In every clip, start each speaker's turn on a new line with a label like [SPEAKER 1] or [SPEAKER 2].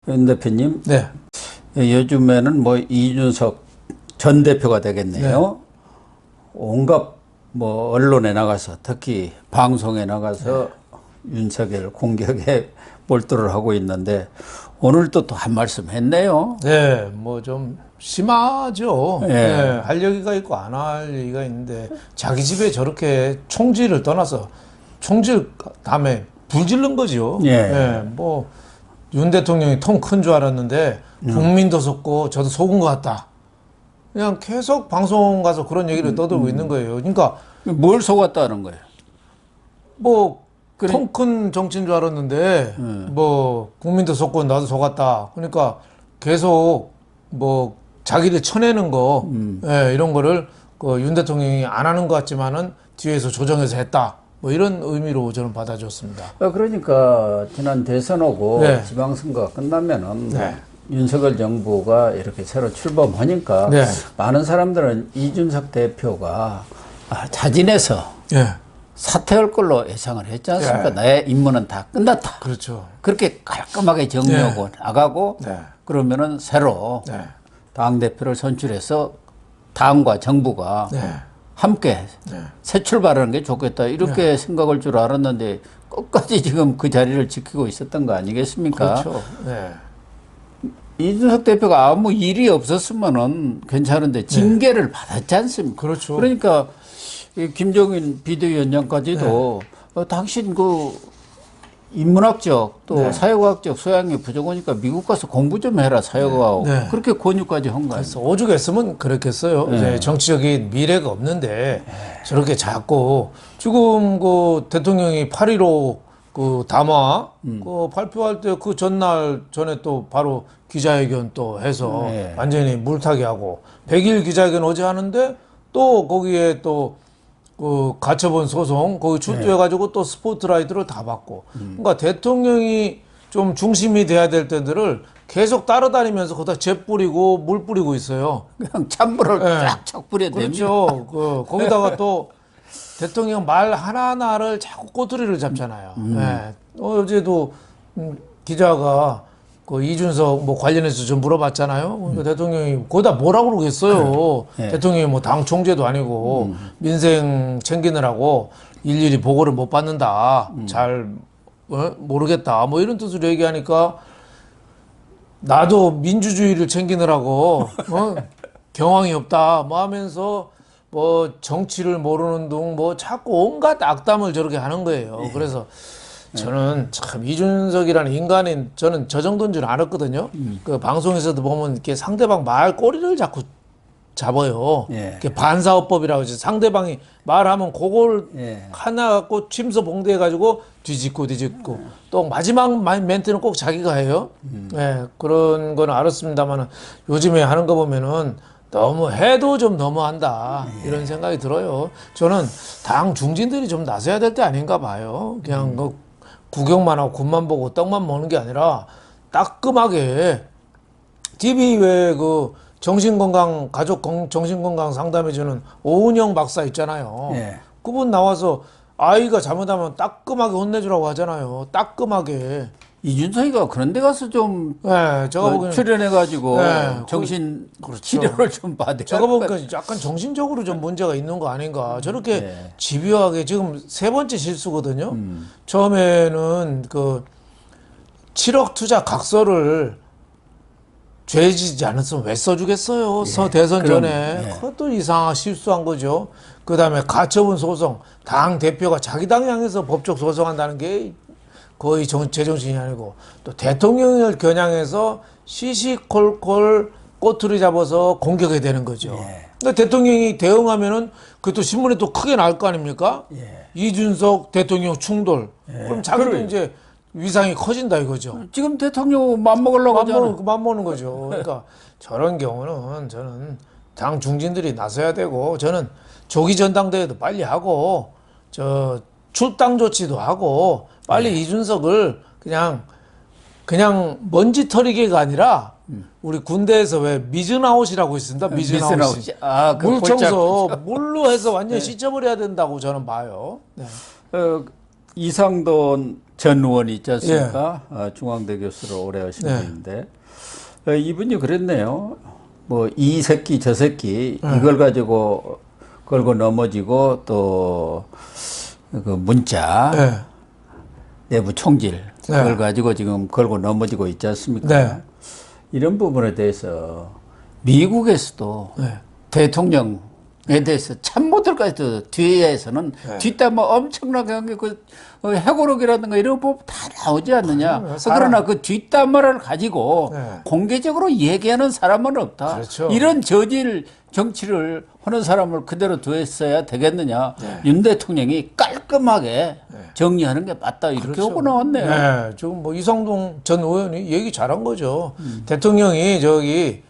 [SPEAKER 1] 윤 대표님,
[SPEAKER 2] 네.
[SPEAKER 1] 요즘에는 뭐 이준석 전 대표가 되겠네요.
[SPEAKER 2] 네.
[SPEAKER 1] 온갖 뭐 언론에 나가서 특히 방송에 나가서 윤석열 공격에 몰두를 하고 있는데 오늘도 또 한 말씀 했네요.
[SPEAKER 2] 네, 뭐 좀 심하죠.
[SPEAKER 1] 예.
[SPEAKER 2] 네, 할 얘기가 있고 안 할 얘기가 있는데 자기 집에 저렇게 총질을 떠나서 총질 다음에 불 지른 거죠.
[SPEAKER 1] 예.
[SPEAKER 2] 네, 뭐 윤 대통령이 통 큰 줄 알았는데 국민도 속고 저도 속은 것 같다. 그냥 계속 방송 가서 그런 얘기를 떠들고 있는 거예요. 그러니까
[SPEAKER 1] 뭘 속았다는 거예요?
[SPEAKER 2] 뭐
[SPEAKER 1] 그래.
[SPEAKER 2] 통 큰 정치인 줄 알았는데 뭐 국민도 속고 나도 속았다. 그러니까 계속 뭐 자기를 쳐내는 거 예, 이런 거를 그 윤 대통령이 안 하는 것 같지만은 뒤에서 조정해서 했다. 뭐 이런 의미로 저는 받아줬습니다.
[SPEAKER 1] 그러니까 지난 대선 오고
[SPEAKER 2] 네.
[SPEAKER 1] 지방선거가 끝나면은
[SPEAKER 2] 네.
[SPEAKER 1] 윤석열 정부가 이렇게 새로 출범하니까
[SPEAKER 2] 네.
[SPEAKER 1] 많은 사람들은 이준석 대표가 자진해서
[SPEAKER 2] 예,
[SPEAKER 1] 사퇴할 걸로 예상을 했지 않습니까?
[SPEAKER 2] 네.
[SPEAKER 1] 나의 임무는 다 끝났다.
[SPEAKER 2] 그렇죠.
[SPEAKER 1] 그렇게 깔끔하게 정리하고 나가고
[SPEAKER 2] 네.
[SPEAKER 1] 그러면은 새로
[SPEAKER 2] 네.
[SPEAKER 1] 당대표를 선출해서 당과 정부가
[SPEAKER 2] 네.
[SPEAKER 1] 함께
[SPEAKER 2] 네.
[SPEAKER 1] 새 출발하는 게 좋겠다. 이렇게 생각할 줄 알았는데 끝까지 지금 그 자리를 지키고 있었던 거 아니겠습니까?
[SPEAKER 2] 그렇죠. 네.
[SPEAKER 1] 이준석 대표가 아무 일이 없었으면은 괜찮은데 징계를 받았지 않습니까?
[SPEAKER 2] 그렇죠.
[SPEAKER 1] 그러니까 이 김정인 비대위원장까지도 당신 그 인문학적 또 사회과학적 소양이 부족하니까 미국 가서 공부 좀 해라 사회과학
[SPEAKER 2] 네.
[SPEAKER 1] 그렇게 권유까지 한 거예요.
[SPEAKER 2] 그래서 오죽했으면 그랬겠어요. 이제 정치적인 미래가 없는데 저렇게 자꾸 지금 그 대통령이 8.15 그 담화 그 발표할 때 그 전날 전에 또 바로 기자회견 또 해서 완전히 물타기 하고 100일 기자회견 어제 하는데 또 거기에 또 그 가처분 소송 거기 출두해가지고 또 스포트라이트를 다 받고 그러니까 대통령이 좀 중심이 돼야 될 때들을 계속 따라다니면서 거기다 재 뿌리고 물 뿌리고 있어요.
[SPEAKER 1] 그냥 찬물을
[SPEAKER 2] 네.
[SPEAKER 1] 쫙쫙 뿌려야 됩니다.
[SPEAKER 2] 그렇죠. 거기다가 또 대통령 말 하나하나를 자꾸 꼬투리를 잡잖아요. 네. 어제도 기자가 그 이준석 뭐 관련해서 좀 물어봤잖아요. 그러니까 대통령이 거기다 뭐라고 그러겠어요. 대통령이 뭐 당 총재도 아니고 민생 챙기느라고 일일이 보고를 못 받는다. 잘 모르겠다. 뭐 이런 뜻으로 얘기하니까 나도 민주주의를 챙기느라고 경황이 없다. 뭐 하면서 뭐 정치를 모르는 둥 뭐 자꾸 온갖 악담을 저렇게 하는 거예요. 그래서 저는 참 이준석이라는 인간인 저는 저 정도인 줄 알았거든요. 그 방송에서도 보면 이렇게 상대방 말 꼬리를 자꾸 잡아요. 이렇게 반사어법이라고 하죠. 상대방이 말하면 그걸 하나 갖고 침서 봉대해가지고 뒤집고 또 마지막 멘트는 꼭 자기가 해요. 그런 건 알았습니다만은 요즘에 하는 거 보면은 너무 해도 좀 너무한다 이런 생각이 들어요. 저는 당 중진들이 좀 나서야 될 때 아닌가 봐요. 그냥 그 구경만 하고 굿만 보고 떡만 먹는 게 아니라 따끔하게 TV 외에 그 정신건강 가족 정신건강 상담해주는 오은영 박사 있잖아요. 그분 나와서 아이가 잘못하면 따끔하게 혼내주라고 하잖아요. 따끔하게.
[SPEAKER 1] 이준석이가 그런 데 가서 좀
[SPEAKER 2] 제가 보기에는
[SPEAKER 1] 출연해가지고 정신 치료를 좀 받아야
[SPEAKER 2] 제가 보니까 약간 정신적으로 좀 문제가 있는 거 아닌가. 저렇게 집요하게 지금 세 번째 실수거든요. 처음에는 그 7억 투자 각서를 죄지지 않았으면 왜 써주겠어요. 대선 전에. 그것도 이상하게 실수한 거죠. 그 다음에 가처분 소송. 당 대표가 자기 당 향해서 법적 소송한다는 게 거의 제정신이 아니고 또 대통령을 겨냥해서 시시콜콜 꼬투리 잡아서 공격해야 되는 거죠. 그러니까 대통령이 대응하면은 그것도 신문에 또 크게 나올 거 아닙니까? 이준석 대통령 충돌. 그럼 자기도 이제 위상이 커진다 이거죠.
[SPEAKER 1] 지금 대통령 맘먹으려고 하잖아.
[SPEAKER 2] 맘먹는 거죠. 그러니까 저런 경우는 저는 당 중진들이 나서야 되고 저는 조기 전당대회도 빨리 하고 저 출당 조치도 하고 빨리 이준석을 그냥 먼지 털이개가 아니라 우리 군대에서 왜 미즈나웃이라고 있습니다. 미즈나웃. 물 청소 물로 해서 완전히 씻어버려야 된다고 저는 봐요.
[SPEAKER 1] 이상돈 전 의원 있지 않습니까? 중앙대 교수를 오래 하신
[SPEAKER 2] 네.
[SPEAKER 1] 분인데 이분이 그랬네요. 뭐 이 새끼 저 새끼 이걸 가지고 걸고 넘어지고 또 그 문자
[SPEAKER 2] 네.
[SPEAKER 1] 내부 총질 그걸 가지고 지금 걸고 넘어지고 있지 않습니까?
[SPEAKER 2] 네.
[SPEAKER 1] 이런 부분에 대해서 미국에서도
[SPEAKER 2] 네.
[SPEAKER 1] 대통령에 대해서 참모들까지도 뒤에서는 뒷담화 엄청나게 한 게 그 해고록이라든가 이런 법 다 나오지 않느냐. 그러나 그 뒷담화를 가지고
[SPEAKER 2] 네.
[SPEAKER 1] 공개적으로 얘기하는 사람은 없다.
[SPEAKER 2] 그렇죠.
[SPEAKER 1] 이런 저질 정치를 하는 사람을 그대로 두었어야 되겠느냐. 윤 대통령이 깔끔하게 정리하는 게 맞다. 이렇게
[SPEAKER 2] 그렇죠.
[SPEAKER 1] 하고 나왔네요.
[SPEAKER 2] 네, 지금 뭐 이성동 전 의원이 얘기 잘한 거죠. 대통령이 저기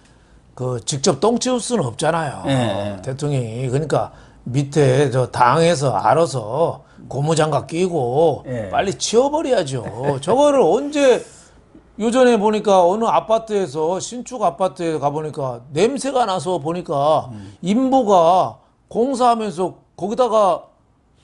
[SPEAKER 2] 그 직접 똥 치울 수는 없잖아요.
[SPEAKER 1] 네.
[SPEAKER 2] 대통령이 그러니까 밑에 저 당에서 알아서 고무장갑 끼고
[SPEAKER 1] 네.
[SPEAKER 2] 빨리 치워버려야죠. 저거를 언제 요전에 보니까 어느 아파트에서 신축 아파트에 가보니까 냄새가 나서 보니까 인부가 공사하면서 거기다가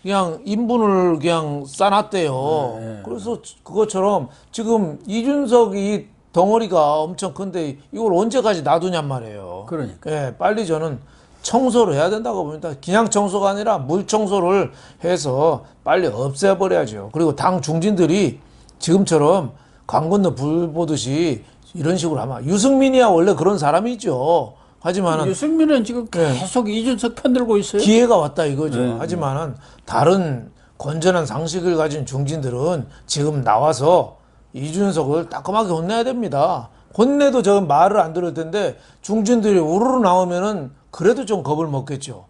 [SPEAKER 2] 그냥 인분을 그냥 싸놨대요. 그래서 그것처럼 지금 이준석이 덩어리가 엄청 큰데 이걸 언제까지 놔두냔 말이에요.
[SPEAKER 1] 그러니까.
[SPEAKER 2] 예, 빨리 저는 청소를 해야 된다고 봅니다. 그냥 청소가 아니라 물 청소를 해서 빨리 없애버려야죠. 그리고 당 중진들이 지금처럼 강 건너 불 보듯이 이런 식으로 하면 유승민이야 원래 그런 사람이죠. 하지만은
[SPEAKER 1] 유승민은 지금 계속 이준석 편들고 있어요.
[SPEAKER 2] 기회가 왔다 이거죠. 하지만은 다른 건전한 상식을 가진 중진들은 지금 나와서 이준석을 따끔하게 혼내야 됩니다. 혼내도 저 말을 안 들을 텐데 중진들이 우르르 나오면은 그래도 좀 겁을 먹겠죠.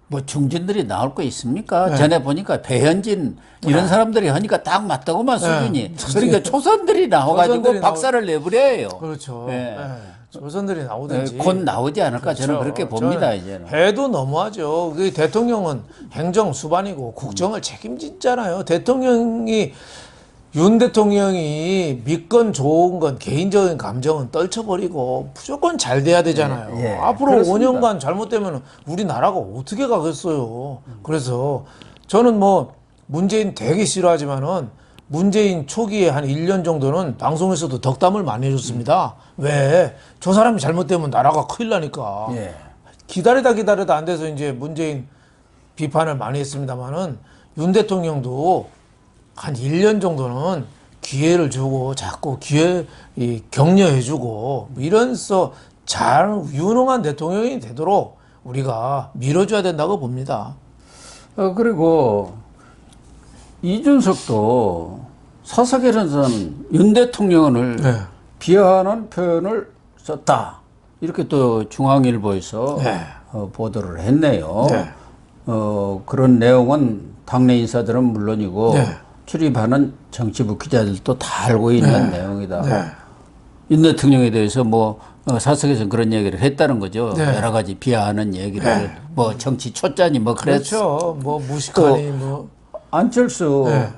[SPEAKER 1] 뭐 중진들이 나올 거 있습니까? 전에 보니까 배현진 이런 사람들이 하니까 딱 맞다고만 수준이. 그러니까 초선들이 나와가지고
[SPEAKER 2] 초선들이
[SPEAKER 1] 박살을 내버려요.
[SPEAKER 2] 그렇죠.
[SPEAKER 1] 네.
[SPEAKER 2] 조선들이 나오든지
[SPEAKER 1] 곧 나오지 않을까 저는 그렇게 봅니다
[SPEAKER 2] 저는
[SPEAKER 1] 이제는.
[SPEAKER 2] 해도 너무하죠. 그 대통령은 행정 수반이고 국정을 책임지잖아요. 대통령이 윤 대통령이 믿건 좋은 건 개인적인 감정은 떨쳐버리고 무조건 잘 돼야 되잖아요.
[SPEAKER 1] 예, 예.
[SPEAKER 2] 앞으로
[SPEAKER 1] 그렇습니다.
[SPEAKER 2] 5년간 잘못되면 우리나라가 어떻게 가겠어요. 그래서 저는 뭐 문재인 되게 싫어하지만은 문재인 초기에 한 1년 정도는 방송에서도 덕담을 많이 해줬습니다. 왜? 저 사람이 잘못되면 나라가 큰일 나니까.
[SPEAKER 1] 예.
[SPEAKER 2] 기다리다 안 돼서 이제 문재인 비판을 많이 했습니다만은 윤 대통령도 한 1년 정도는 기회를 주고 자꾸 격려해주고 이런서 잘 유능한 대통령이 되도록 우리가 밀어줘야 된다고 봅니다.
[SPEAKER 1] 그리고 이준석도 사석에서는 윤 대통령을
[SPEAKER 2] 네.
[SPEAKER 1] 비하하는 표현을 썼다. 이렇게 또 중앙일보에서
[SPEAKER 2] 네.
[SPEAKER 1] 보도를 했네요.
[SPEAKER 2] 네.
[SPEAKER 1] 그런 내용은 당내 인사들은 물론이고
[SPEAKER 2] 네.
[SPEAKER 1] 출입하는 정치부 기자들도 다 알고 있는 내용이다.
[SPEAKER 2] 네.
[SPEAKER 1] 윤 대통령에 대해서 뭐 사석에서 그런 얘기를 했다는 거죠.
[SPEAKER 2] 네.
[SPEAKER 1] 여러 가지 비하하는 얘기를 뭐 정치 초짜니 뭐 그랬어.
[SPEAKER 2] 그렇죠. 뭐 무식하니 뭐.
[SPEAKER 1] 안철수
[SPEAKER 2] 네.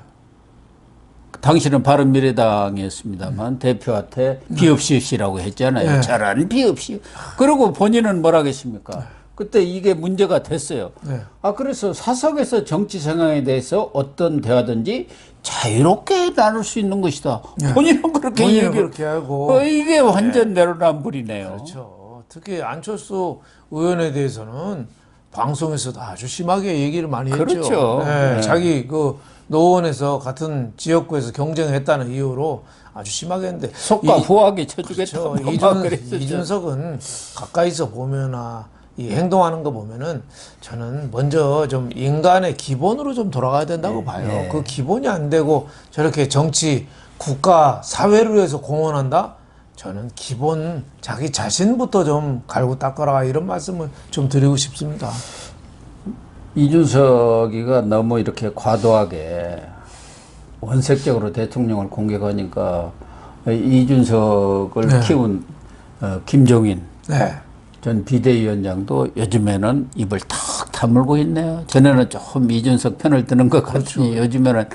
[SPEAKER 1] 당신은 바른미래당이었습니다만 대표한테 비읍시읍시라고 했잖아요.
[SPEAKER 2] 네.
[SPEAKER 1] 저런 비읍시. 그리고 본인은 뭐라 했습니까? 그때 이게 문제가 됐어요.
[SPEAKER 2] 네.
[SPEAKER 1] 그래서 사석에서 정치 상황에 대해서 어떤 대화든지 자유롭게 나눌 수 있는 것이다. 본인은 그렇게
[SPEAKER 2] 본인은
[SPEAKER 1] 얘기를
[SPEAKER 2] 그렇게 하고.
[SPEAKER 1] 이게 완전 내로남불이네요.
[SPEAKER 2] 그렇죠. 특히 안철수 의원에 대해서는 방송에서도 아주 심하게 얘기를 많이 했죠.
[SPEAKER 1] 그렇죠.
[SPEAKER 2] 네,
[SPEAKER 1] 네.
[SPEAKER 2] 자기 그 노원에서 같은 지역구에서 경쟁했다는 이유로 아주 심하게 했는데
[SPEAKER 1] 속과 후하게 쳐주겠다.
[SPEAKER 2] 그렇죠.
[SPEAKER 1] 뭐 막 그랬었죠.
[SPEAKER 2] 이준석은 가까이서 보면은 이 행동하는 거 보면은 저는 먼저 좀 인간의 기본으로 좀 돌아가야 된다고 봐요. 그 기본이 안 되고 저렇게 정치, 국가, 사회를 위해서 공헌한다? 저는 기본 자기 자신부터 좀 갈고 닦아라 이런 말씀을 좀 드리고 싶습니다.
[SPEAKER 1] 이준석이가 너무 이렇게 과도하게 원색적으로 대통령을 공격하니까 이준석을 키운 김종인
[SPEAKER 2] 네.
[SPEAKER 1] 전 비대위원장도 요즘에는 입을 탁 다물고 있네요. 전에는 좀 이준석 편을 드는 것 같으니 요즘에는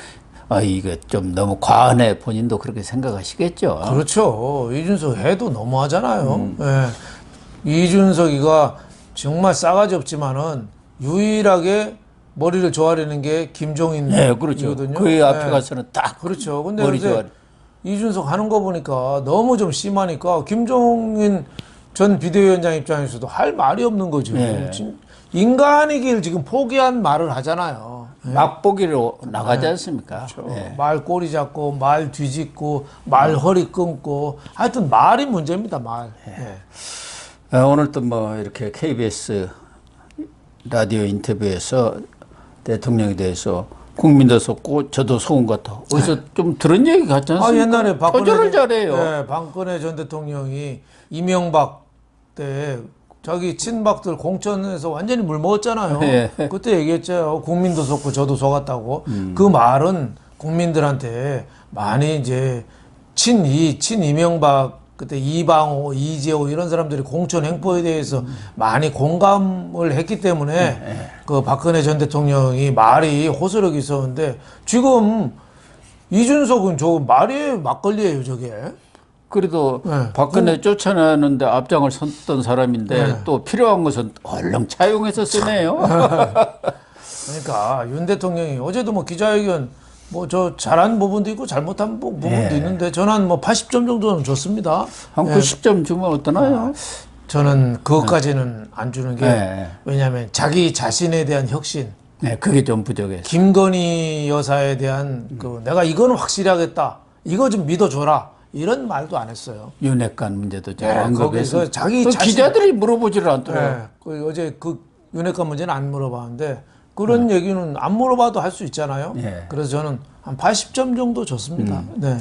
[SPEAKER 1] 이거 좀 너무 과하네. 본인도 그렇게 생각하시겠죠.
[SPEAKER 2] 그렇죠. 이준석 해도 너무하잖아요. 예. 이준석이가 정말 싸가지 없지만은 유일하게 머리를 조아리는 게 김종인
[SPEAKER 1] 네, 그렇죠.
[SPEAKER 2] 이거든요.
[SPEAKER 1] 그 앞에
[SPEAKER 2] 네.
[SPEAKER 1] 가서는 딱
[SPEAKER 2] 그렇죠. 근데
[SPEAKER 1] 머리
[SPEAKER 2] 요새
[SPEAKER 1] 조아리.
[SPEAKER 2] 이준석 하는 거 보니까 너무 좀 심하니까 김종인 전 비대위원장 입장에서도 할 말이 없는 거죠.
[SPEAKER 1] 네.
[SPEAKER 2] 지금 인간이길 지금 포기한 말을 하잖아요.
[SPEAKER 1] 맛보기로 나가지 않습니까?
[SPEAKER 2] 그렇죠.
[SPEAKER 1] 네.
[SPEAKER 2] 말 꼬리 잡고 말 뒤집고 말 허리 끊고 하여튼 말이 문제입니다. 말. 네.
[SPEAKER 1] 오늘 또 뭐 이렇게 KBS 라디오 인터뷰에서 대통령에 대해서 국민도 속고 저도 속은 것 같아. 어디서 좀 들은 얘기 같지 않습니까?
[SPEAKER 2] 옛날에
[SPEAKER 1] 표절을 잘해요.
[SPEAKER 2] 네, 박근혜 전 대통령이 이명박 때 자기 친박들 공천에서 완전히 물 먹었잖아요.
[SPEAKER 1] 네.
[SPEAKER 2] 그때 얘기했죠. 국민도 속고 저도 속았다고. 그 말은 국민들한테 많이 이제 친이명박 그때 이방호, 이재호 이런 사람들이 공천 행보에 대해서 많이 공감을 했기 때문에 그 박근혜 전 대통령이 말이 호소력이 있었는데 지금 이준석은 저 말이 막걸리예요, 저게.
[SPEAKER 1] 그래도
[SPEAKER 2] 네.
[SPEAKER 1] 박근혜 쫓아내는데 앞장을 섰던 사람인데 또 필요한 것은 얼른 차용해서 쓰네요.
[SPEAKER 2] 그러니까 윤 대통령이 어제도 뭐 기자회견 뭐 저 잘한 부분도 있고 잘못한 부분도 있는데 저는 뭐 80점 정도는 줬습니다.
[SPEAKER 1] 한 90점 주면 어떠나요?
[SPEAKER 2] 저는 그것까지는 안 주는 게
[SPEAKER 1] 네.
[SPEAKER 2] 왜냐하면 자기 자신에 대한 혁신,
[SPEAKER 1] 네, 그게 좀 부족해요.
[SPEAKER 2] 김건희 여사에 대한 그 내가 이거는 확실히 하겠다, 이거 좀 믿어줘라 이런 말도 안 했어요.
[SPEAKER 1] 윤핵관 문제도 잘한
[SPEAKER 2] 거기서
[SPEAKER 1] 거겠어.
[SPEAKER 2] 자기
[SPEAKER 1] 그
[SPEAKER 2] 자신
[SPEAKER 1] 기자들이 물어보지를 않더라고요.
[SPEAKER 2] 네, 그 어제 그 윤핵관 문제는 안 물어봤는데 그런 얘기는 안 물어봐도 할 수 있잖아요.
[SPEAKER 1] 네.
[SPEAKER 2] 그래서 저는 한 80점 정도 줬습니다. 네.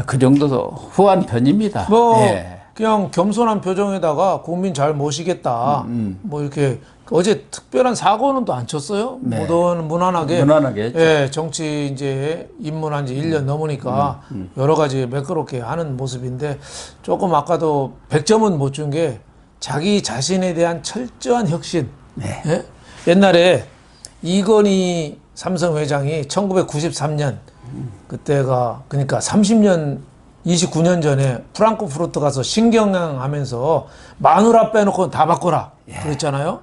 [SPEAKER 1] 그 정도도 후한 편입니다.
[SPEAKER 2] 뭐
[SPEAKER 1] 예.
[SPEAKER 2] 그냥 겸손한 표정에다가 국민 잘 모시겠다. 뭐 이렇게 어제 특별한 사고는 또 안 쳤어요.
[SPEAKER 1] 네.
[SPEAKER 2] 무난하게.
[SPEAKER 1] 무난하게 했죠.
[SPEAKER 2] 예, 정치 이제 입문한 지 1년 넘으니까 여러 가지 매끄럽게 하는 모습인데 조금 아까도 100점은 못 준 게 자기 자신에 대한 철저한 혁신.
[SPEAKER 1] 네.
[SPEAKER 2] 예? 옛날에 이건희 삼성 회장이 1993년 그때가 그러니까 30년 29년 전에 프랑크푸르트 가서 신경영 하면서 마누라 빼놓고 다 바꿔라 그랬잖아요.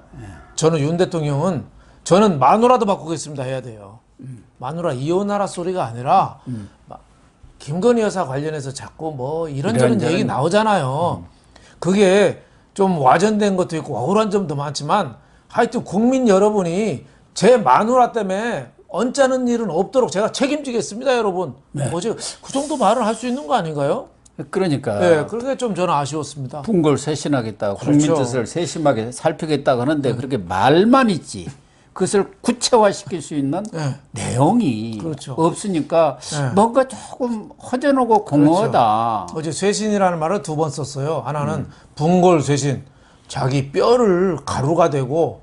[SPEAKER 2] 저는 윤 대통령은 저는 마누라도 바꾸겠습니다 해야 돼요. 마누라 이혼하라 소리가 아니라 김건희 여사 관련해서 자꾸 뭐 이런저런 얘기 나오잖아요. 그게 좀 와전된 것도 있고 억울한 점도 많지만 하여튼 국민 여러분이 제 마누라 때문에 언짢은 일은 없도록 제가 책임지겠습니다, 여러분. 뭐지? 그 정도 말을 할 수 있는 거 아닌가요?
[SPEAKER 1] 그러니까
[SPEAKER 2] 네, 그게 좀 저는 아쉬웠습니다.
[SPEAKER 1] 분걸 쇄신하겠다,
[SPEAKER 2] 그렇죠.
[SPEAKER 1] 국민 뜻을 세심하게 살피겠다고 하는데 그렇게 말만 있지 그것을 구체화시킬 수 있는 내용이
[SPEAKER 2] 그렇죠.
[SPEAKER 1] 없으니까 뭔가 조금 허전하고 공허하다.
[SPEAKER 2] 어제 쇄신이라는 말을 2번 썼어요. 하나는 분골 쇄신, 자기 뼈를 가루가 되고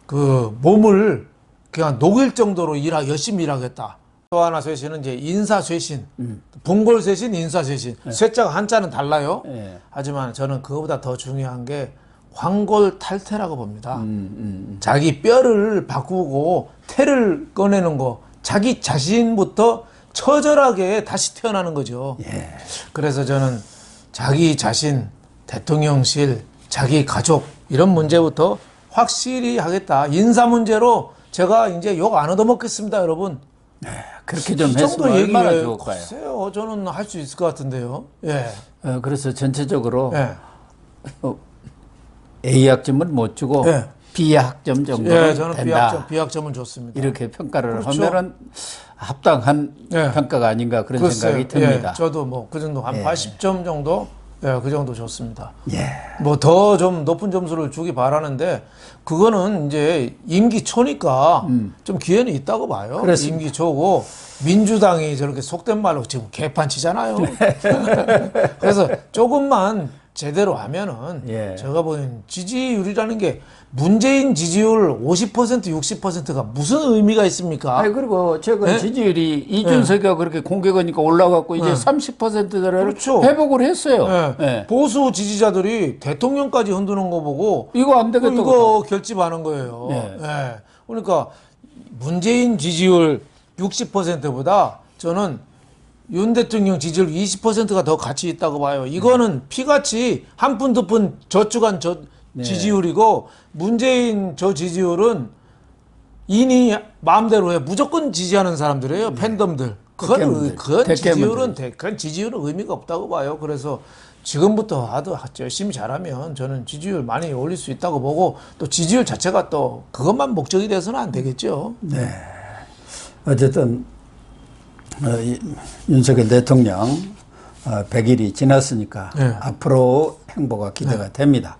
[SPEAKER 2] 그 몸을 그냥 녹일 정도로 열심히 일하겠다. 또 하나 쇄신은 이제 인사 쇄신, 분골 쇄신, 인사 쇄신. 쇄자가 한자는 달라요. 하지만 저는 그거보다 더 중요한 게 황골 탈퇴라고 봅니다. 자기 뼈를 바꾸고 태를 꺼내는 거, 자기 자신부터 처절하게 다시 태어나는 거죠. 그래서 저는 자기 자신, 대통령실, 자기 가족 이런 문제부터 확실히 하겠다. 인사 문제로 제가 이제 욕 안 얻어먹겠습니다, 여러분.
[SPEAKER 1] 그렇게 좀
[SPEAKER 2] 이
[SPEAKER 1] 했으면
[SPEAKER 2] 정도
[SPEAKER 1] 얼마나
[SPEAKER 2] 얘기를
[SPEAKER 1] 좋을까요?
[SPEAKER 2] 글쎄요, 저는 할 수 있을 것 같은데요. 예.
[SPEAKER 1] 그래서 전체적으로
[SPEAKER 2] 예.
[SPEAKER 1] A 학점은 못 주고
[SPEAKER 2] 예.
[SPEAKER 1] B 학점 정도는
[SPEAKER 2] 예, 저는
[SPEAKER 1] 된다.
[SPEAKER 2] 비학점은 좋습니다.
[SPEAKER 1] 이렇게 평가를
[SPEAKER 2] 그렇죠.
[SPEAKER 1] 하면은 합당한
[SPEAKER 2] 예.
[SPEAKER 1] 평가가 아닌가 그런
[SPEAKER 2] 글쎄요.
[SPEAKER 1] 생각이 듭니다.
[SPEAKER 2] 예, 저도 뭐 그 정도 한 80점 정도, 그 정도 좋습니다.
[SPEAKER 1] 예.
[SPEAKER 2] 뭐 더 좀 높은 점수를 주기 바라는데 그거는 이제 임기 초니까 좀 기회는 있다고 봐요.
[SPEAKER 1] 그렇습니다.
[SPEAKER 2] 임기 초고 민주당이 저렇게 속된 말로 지금 개판 치잖아요. 그래서 조금만 제대로 하면은 제가 보기엔 지지율이라는 게 문재인 지지율 50% 60%가 무슨 의미가 있습니까?
[SPEAKER 1] 아니 그리고 최근 지지율이 이준석이가 그렇게 공격하니까 올라갔고 이제 30%대를
[SPEAKER 2] 그렇죠.
[SPEAKER 1] 회복을 했어요.
[SPEAKER 2] 보수 지지자들이 대통령까지 흔드는 거 보고
[SPEAKER 1] 이거 안 되겠다고.
[SPEAKER 2] 이거 결집하는 거예요. 그러니까 문재인 지지율 60%보다 저는 윤 대통령 지지율 20%가 더 가치 있다고 봐요. 이거는 피같이 한 푼 두 푼 저축한 지지율이고 문재인 저 지지율은 인이 마음대로 해 무조건 지지하는 사람들이에요. 팬덤들.
[SPEAKER 1] 대깨문들.
[SPEAKER 2] 그건 지지율은 의미가 없다고 봐요. 그래서 지금부터 아주 열심히 잘하면 저는 지지율 많이 올릴 수 있다고 보고 또 지지율 자체가 또 그것만 목적이 돼서는 안 되겠죠.
[SPEAKER 1] 네. 어쨌든 윤석열 대통령 100일이 지났으니까
[SPEAKER 2] 네.
[SPEAKER 1] 앞으로 행보가 기대가 됩니다.